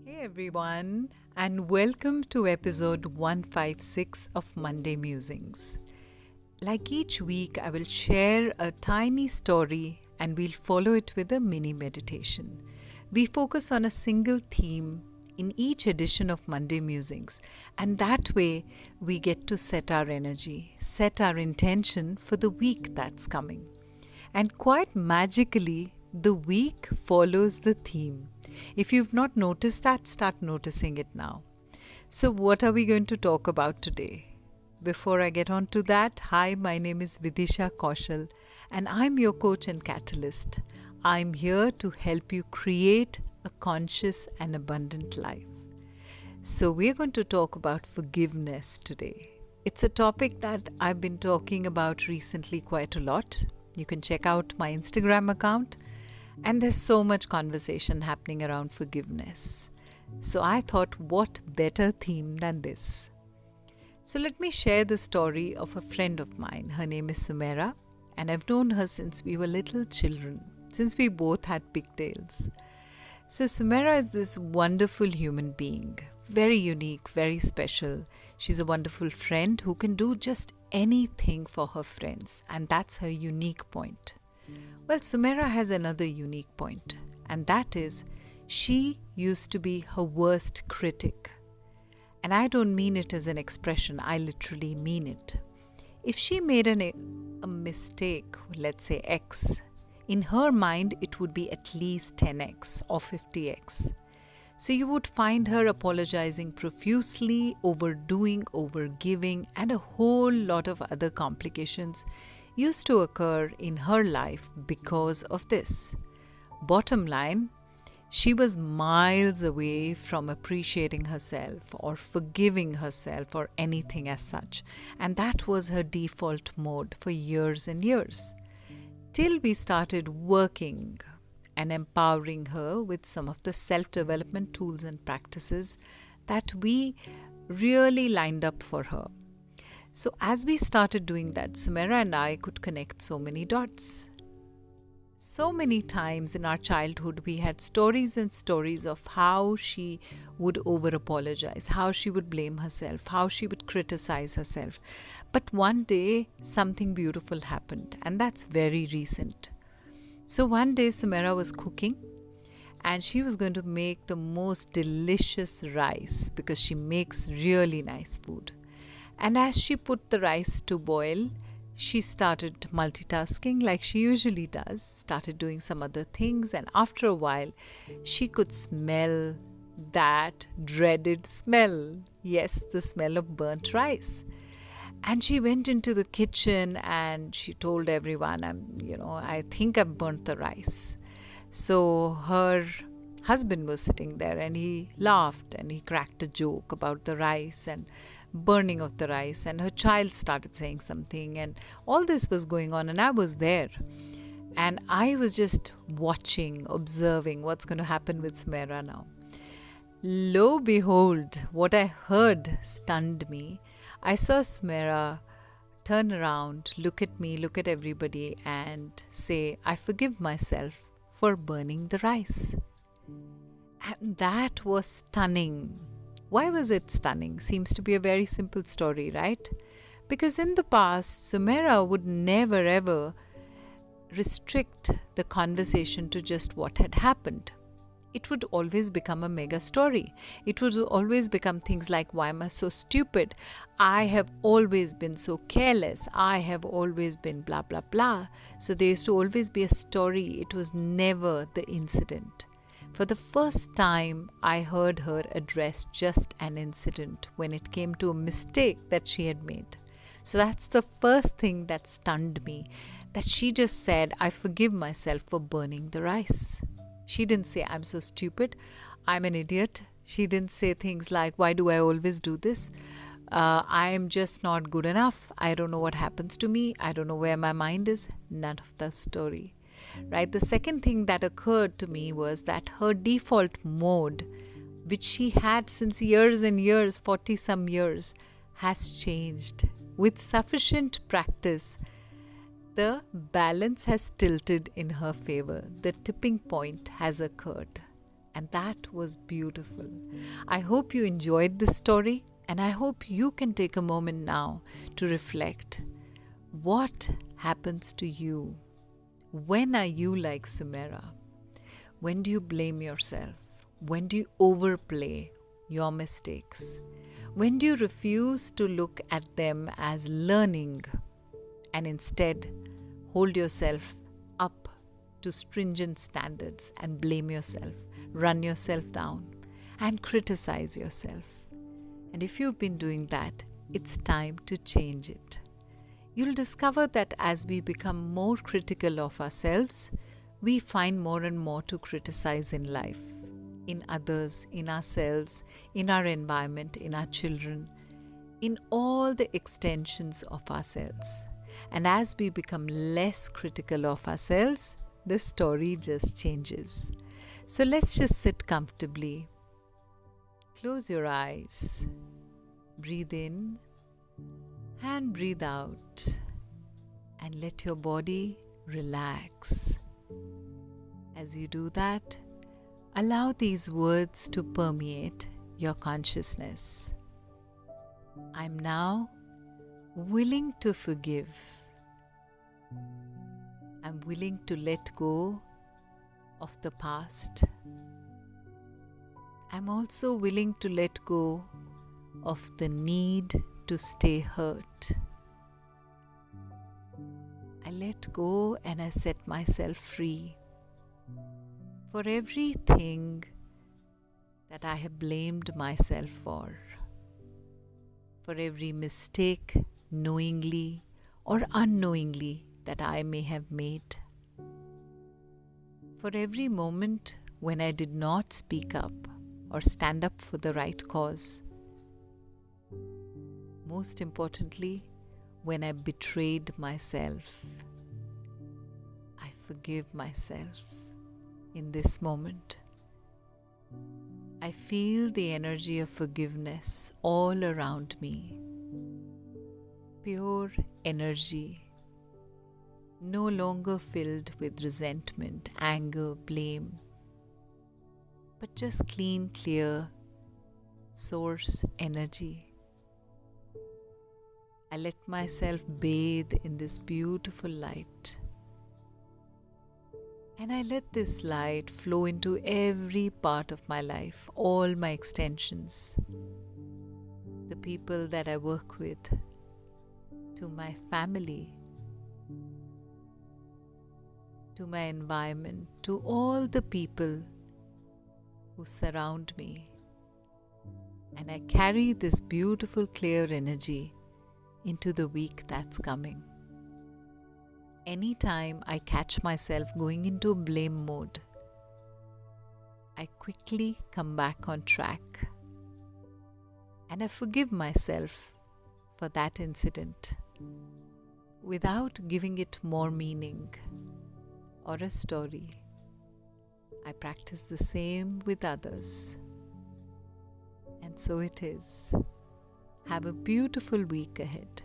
Hey everyone, and welcome to episode 156 of Monday Musings. Like each week, I will share a tiny story and we'll follow it with a mini meditation. We focus on a single theme in each edition of Monday Musings, and that way we get to set our energy, set our intention for the week that's coming. And quite magically, the week follows the theme. If you've not noticed that, start noticing it now. So, what are we going to talk about today? Before I get on to that, hi, my name is Vidisha Kaushal, and I'm your coach and catalyst. I'm here to help you create a conscious and abundant life. So, we're going to talk about forgiveness today. It's a topic that I've been talking about recently quite a lot. You can check out my Instagram account, and there's so much conversation happening around forgiveness. So I thought, what better theme than this? So let me share the story of a friend of mine. Her name is Sumaira, and I've known her since we were little children, since we both had pigtails. So Sumaira is this wonderful human being, very unique, very special. She's a wonderful friend who can do just anything for her friends, and that's her unique point. Well, Sumaira has another unique point, and that is she used to be her worst critic. And I don't mean it as an expression, I literally mean it. If she made a mistake, let's say X, in her mind it would be at least 10x or 50x. So you would find her apologizing profusely, overdoing, overgiving, and a whole lot of other complications used to occur in her life because of this. Bottom line, she was miles away from appreciating herself or forgiving herself or anything as such. And that was her default mode for years and years. Till we started working and empowering her with some of the self-development tools and practices that we really lined up for her. So as we started doing that, Sumaira and I could connect so many dots. So many times in our childhood, we had stories and stories of how she would over-apologize, how she would blame herself, how she would criticize herself. But one day, something beautiful happened, and that's very recent. So one day, Sumaira was cooking, and she was going to make the most delicious rice because she makes really nice food. And as she put the rice to boil, she started multitasking like she usually does, started doing some other things, and after a while, she could smell that dreaded smell. Yes, the smell of burnt rice. And she went into the kitchen and she told everyone, I think I've burnt the rice. So her husband was sitting there and he laughed and he cracked a joke about the rice and burning of the rice, and her child started saying something, and all this was going on, and I was there. And I was just watching, observing what's going to happen with Sumaira now. Lo behold, what I heard stunned me. I saw Sumaira turn around, look at me, look at everybody, and say, I forgive myself for burning the rice. And that was stunning. Why was it stunning? Seems to be a very simple story, right? Because in the past, Sumaira would never ever restrict the conversation to just what had happened. It would always become a mega story. It would always become things like, why am I so stupid? I have always been so careless. I have always been blah, blah, blah. So there used to always be a story. It was never the incident. For the first time, I heard her address just an incident when it came to a mistake that she had made. So that's the first thing that stunned me, that she just said, I forgive myself for burning the rice. She didn't say, I'm so stupid, I'm an idiot. She didn't say things like, why do I always do this? I'm just not good enough. I don't know what happens to me. I don't know where my mind is. None of the story. Right? The second thing that occurred to me was that her default mode, which she had since years and years, 40 some years, has changed. With sufficient practice, the balance has tilted in her favor. The tipping point has occurred. And that was beautiful. I hope you enjoyed this story, and I hope you can take a moment now to reflect. What happens to you? When are you like Samira? When do you blame yourself? When do you overplay your mistakes? When do you refuse to look at them as learning and instead hold yourself up to stringent standards and blame yourself, run yourself down, and criticize yourself? And if you've been doing that, it's time to change it. You'll discover that as we become more critical of ourselves, we find more and more to criticize in life, in others, in ourselves, in our environment, in our children, in all the extensions of ourselves. And as we become less critical of ourselves, the story just changes. So let's just sit comfortably. Close your eyes. Breathe in and breathe out. And let your body relax. As you do that, allow these words to permeate your consciousness. I'm now willing to forgive. I'm willing to let go of the past. I'm also willing to let go of the need to stay hurt. I let go and I set myself free for everything that I have blamed myself for every mistake, knowingly or unknowingly, that I may have made, for every moment when I did not speak up or stand up for the right cause. Most importantly, when I betrayed myself. I forgive myself in this moment. I feel the energy of forgiveness all around me. Pure energy, no longer filled with resentment, anger, blame, but just clean, clear source energy. I let myself bathe in this beautiful light. And I let this light flow into every part of my life, all my extensions, the people that I work with, to my family, to my environment, to all the people who surround me. And I carry this beautiful clear energy into the week that's coming. Anytime I catch myself going into a blame mode, I quickly come back on track and I forgive myself for that incident without giving it more meaning or a story. I practice the same with others. And so it is. Have a beautiful week ahead.